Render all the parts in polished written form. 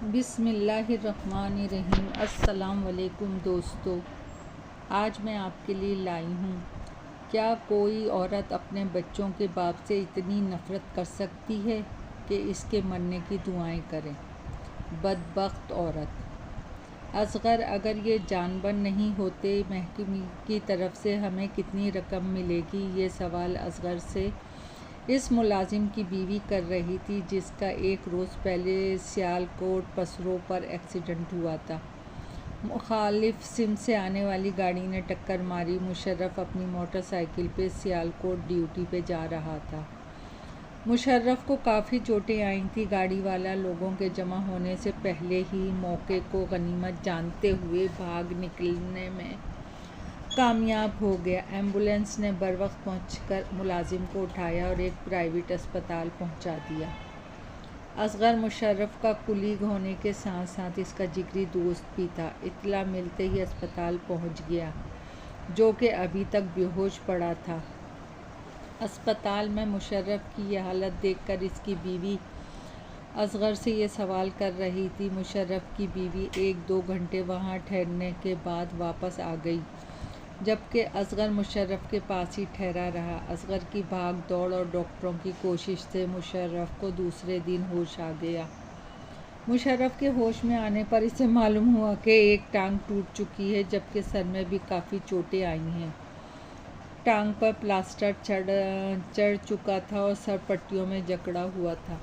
بسم اللہ الرحمن الرحیم۔ السلام علیکم دوستو، آج میں آپ کے لیے لائی ہوں، کیا کوئی عورت اپنے بچوں کے باپ سے اتنی نفرت کر سکتی ہے کہ اس کے مرنے کی دعائیں کرے؟ بدبخت عورت۔ اصغر اگر یہ جانور نہیں ہوتے، محکمے کی طرف سے ہمیں کتنی رقم ملے گی؟ یہ سوال اصغر سے اس ملازم کی بیوی کر رہی تھی جس کا ایک روز پہلے سیالکوٹ پسرو پر ایکسیڈنٹ ہوا تھا۔ مخالف سمت سے آنے والی گاڑی نے ٹکر ماری۔ مشرف اپنی موٹر سائیکل پہ سیالکوٹ ڈیوٹی پہ جا رہا تھا۔ مشرف کو کافی چوٹیں آئی تھیں۔ گاڑی والا لوگوں کے جمع ہونے سے پہلے ہی موقع کو غنیمت جانتے ہوئے بھاگ نکلنے میں کامیاب ہو گیا۔ ایمبولینس نے بروقت پہنچ کر ملازم کو اٹھایا اور ایک پرائیویٹ اسپتال پہنچا دیا۔ اصغر مشرف کا کلیگ ہونے کے ساتھ ساتھ اس کا جگری دوست بھی تھا۔ اطلاع ملتے ہی اسپتال پہنچ گیا، جو کہ ابھی تک بے ہوش پڑا تھا۔ اسپتال میں مشرف کی یہ حالت دیکھ کر اس کی بیوی اصغر سے یہ سوال کر رہی تھی۔ مشرف کی بیوی 1-2 گھنٹے وہاں ٹھہرنے کے بعد واپس آ گئی، جبکہ اصغر مشرف کے پاس ہی ٹھہرا رہا۔ اصغر کی بھاگ دوڑ اور ڈاکٹروں کی کوشش سے مشرف کو دوسرے دن ہوش آ گیا۔ مشرف کے ہوش میں آنے پر اسے معلوم ہوا کہ ایک ٹانگ ٹوٹ چکی ہے، جبکہ سر میں بھی کافی چوٹیں آئی ہیں۔ ٹانگ پر پلاسٹر چڑھ چکا تھا اور سر پٹیوں میں جکڑا ہوا تھا۔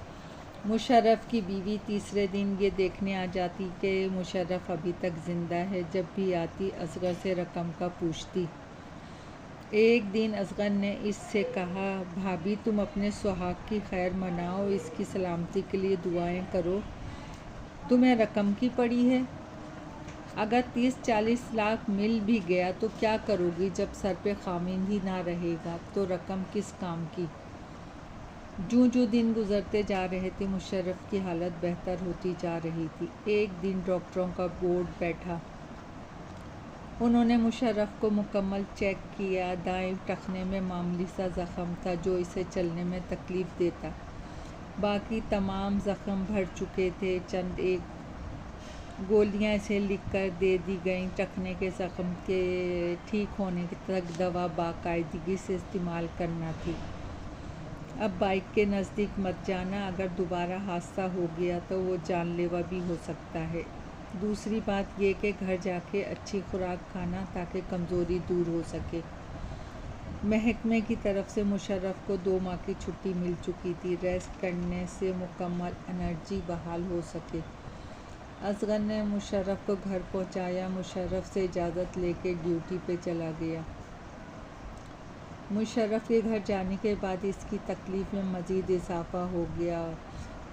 مشرف کی بیوی تیسرے دن یہ دیکھنے آ جاتی کہ مشرف ابھی تک زندہ ہے۔ جب بھی آتی اصغر سے رقم کا پوچھتی۔ ایک دن اصغر نے اس سے کہا، بھابی تم اپنے سہاگ کی خیر مناؤ، اس کی سلامتی کے لیے دعائیں کرو، تمہیں رقم کی پڑی ہے۔ اگر 30-40 لاکھ مل بھی گیا تو کیا کرو گی؟ جب سر پہ خاوند ہی نہ رہے گا تو رقم کس کام کی؟ جوں دن گزرتے جا رہے تھے مشرف کی حالت بہتر ہوتی جا رہی تھی۔ ایک دن ڈاکٹروں کا بورڈ بیٹھا۔ انہوں نے مشرف کو مکمل چیک کیا۔ دائیں ٹخنے میں معمولی سا زخم تھا جو اسے چلنے میں تکلیف دیتا، باقی تمام زخم بھر چکے تھے۔ چند ایک گولیاں اسے لکھ کر دے دی گئیں۔ ٹخنے کے زخم کے ٹھیک ہونے تک دوا باقاعدگی سے استعمال کرنا تھی۔ اب بائک کے نزدیک مت جانا، اگر دوبارہ حادثہ ہو گیا تو وہ جان لیوا بھی ہو سکتا ہے۔ دوسری بات یہ کہ گھر جا کے اچھی خوراک کھانا تاکہ کمزوری دور ہو سکے۔ محکمے کی طرف سے مشرف کو 2 ماہ کی چھٹی مل چکی تھی، ریسٹ کرنے سے مکمل انرجی بحال ہو سکے۔ اصغر نے مشرف کو گھر پہنچایا۔ مشرف سے اجازت لے کے ڈیوٹی پہ چلا گیا۔ مشرف کے گھر جانے کے بعد اس کی تکلیف میں مزید اضافہ ہو گیا۔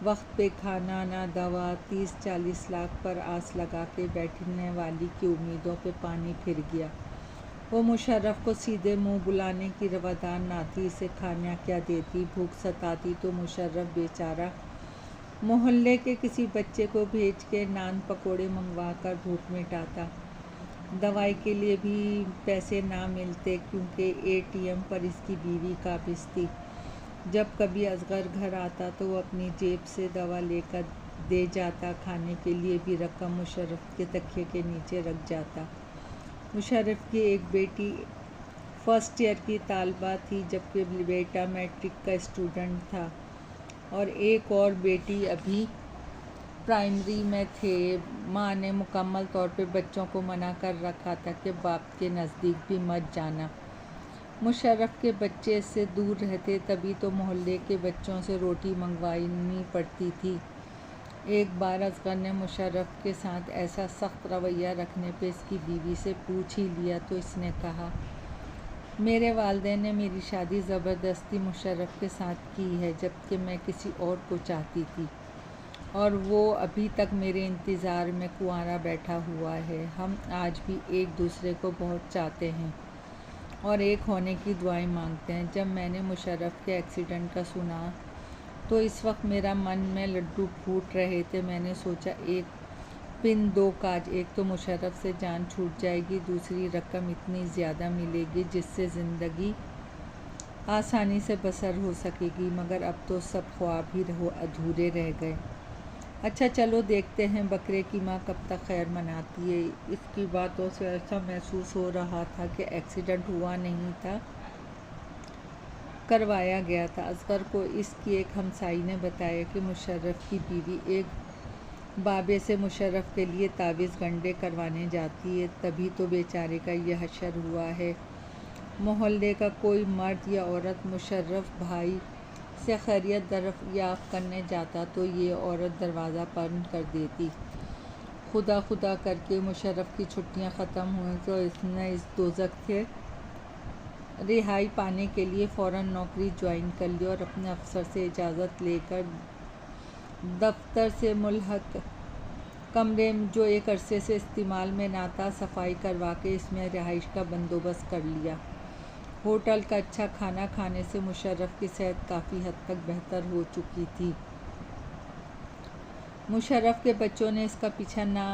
وقت پہ کھانا نہ دوا، 30-40 لاکھ پر آس لگا کے بیٹھنے والی کی امیدوں پہ پانی پھر گیا۔ وہ مشرف کو سیدھے منہ بلانے کی روادار نہ تھی۔ اسے کھانا کیا دیتی؟ بھوک ستاتی تو مشرف بیچارہ محلے کے کسی بچے کو بھیج کے نان پکوڑے منگوا کر بھوک مٹاتا۔ دوائی کے لیے بھی پیسے نہ ملتے کیونکہ ATM پر اس کی بیوی قابض تھی۔ جب کبھی اصغر گھر آتا تو وہ اپنی جیب سے دوا لے کر دے جاتا۔ کھانے کے لیے بھی رقم مشرف کے تکیے کے نیچے رکھ جاتا۔ مشرف کی ایک بیٹی فرسٹ ایئر کی طالبہ تھی، جبکہ بیٹا میٹرک کا اسٹوڈنٹ تھا، اور ایک اور بیٹی ابھی پرائمری میں تھے۔ ماں نے مکمل طور پہ بچوں کو منع کر رکھا تھا کہ باپ کے نزدیک بھی مت جانا۔ مشرف کے بچے اس سے دور رہتے، تبھی تو محلے کے بچوں سے روٹی منگوانی پڑتی تھی۔ ایک بار اصغر نے مشرف کے ساتھ ایسا سخت رویہ رکھنے پہ اس کی بیوی سے پوچھ ہی لیا تو اس نے کہا، میرے والدین نے میری شادی زبردستی مشرف کے ساتھ کی ہے، جبکہ میں کسی اور کو چاہتی تھی، اور وہ ابھی تک میرے انتظار میں کنوارا بیٹھا ہوا ہے۔ ہم آج بھی ایک دوسرے کو بہت چاہتے ہیں اور ایک ہونے کی دعائیں مانگتے ہیں۔ جب میں نے مشرف کے ایکسیڈنٹ کا سنا تو اس وقت میرا من میں لڈو پھوٹ رہے تھے۔ میں نے سوچا، ایک پن دو کاج، ایک تو مشرف سے جان چھوٹ جائے گی، دوسری رقم اتنی زیادہ ملے گی جس سے زندگی آسانی سے بسر ہو سکے گی، مگر اب تو سب خواب ہی ادھورے رہ گئے۔ اچھا چلو دیکھتے ہیں بکرے کی ماں کب تک خیر مناتی ہے۔ اس کی باتوں سے ایسا محسوس ہو رہا تھا کہ ایکسیڈنٹ ہوا نہیں تھا، کروایا گیا تھا۔ اصغر کو اس کی ایک ہمسائی نے بتایا کہ مشرف کی بیوی ایک بابے سے مشرف کے لیے تعویذ گنڈے کروانے جاتی ہے، تبھی تو بیچارے کا یہ حشر ہوا ہے۔ محلے کا کوئی مرد یا عورت مشرف بھائی سے خیریت دریافت کرنے جاتا تو یہ عورت دروازہ بند کر دیتی۔ خدا خدا کر کے مشرف کی چھٹیاں ختم ہوئیں تو اس نے اس دوزخ سے رہائی پانے کے لیے فوراً نوکری جوائن کر لی اور اپنے افسر سے اجازت لے کر دفتر سے ملحق کمرے جو ایک عرصے سے استعمال میں نہ تھا صفائی کروا کے اس میں رہائش کا بندوبست کر لیا۔ ہوٹل کا اچھا کھانا کھانے سے مشرف کی صحت کافی حد تک بہتر ہو چکی تھی۔ مشرف کے بچوں نے اس کا پیچھا نہ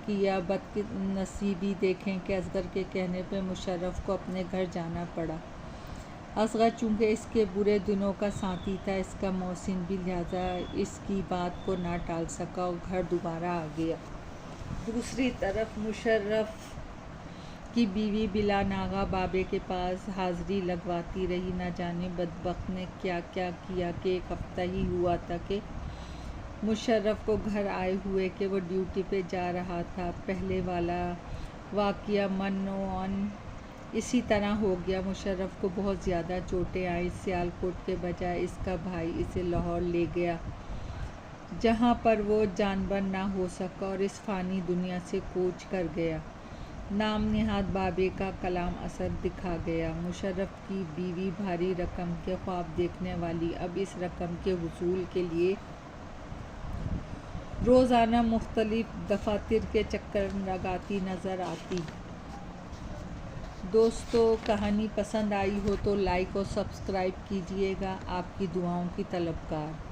کیا۔ بد نصیبی دیکھیں کہ اصغر کے کہنے پہ مشرف کو اپنے گھر جانا پڑا۔ اصغر چونکہ اس کے برے دنوں کا ساتھی تھا، اس کا محسن بھی، لہٰذا اس کی بات کو نہ ٹال سکا اور گھر دوبارہ آ گیا۔ دوسری طرف مشرف کی بیوی بلا ناغہ بابے کے پاس حاضری لگواتی رہی۔ نہ جانے بدبخت نے کیا کیا کیا کہ ایک ہفتہ ہی ہوا تھا کہ مشرف کو گھر آئے ہوئے کہ وہ ڈیوٹی پہ جا رہا تھا۔ پہلے والا واقعہ منوعاً اسی طرح ہو گیا۔ مشرف کو بہت زیادہ چوٹیں آئیں۔ سیالکوٹ کے بجائے اس کا بھائی اسے لاہور لے گیا، جہاں پر وہ جانبر نہ ہو سکا اور اس فانی دنیا سے کوچ کر گیا۔ نام نہاد بابے کا کلام اثر دکھا گیا۔ مشرف کی بیوی بھاری رقم کے خواب دیکھنے والی اب اس رقم کے حصول کے لیے روزانہ مختلف دفاتر کے چکر لگاتی نظر آتی۔ دوستو، کہانی پسند آئی ہو تو لائک اور سبسکرائب کیجیے گا۔ آپ کی دعاؤں کی طلبگار۔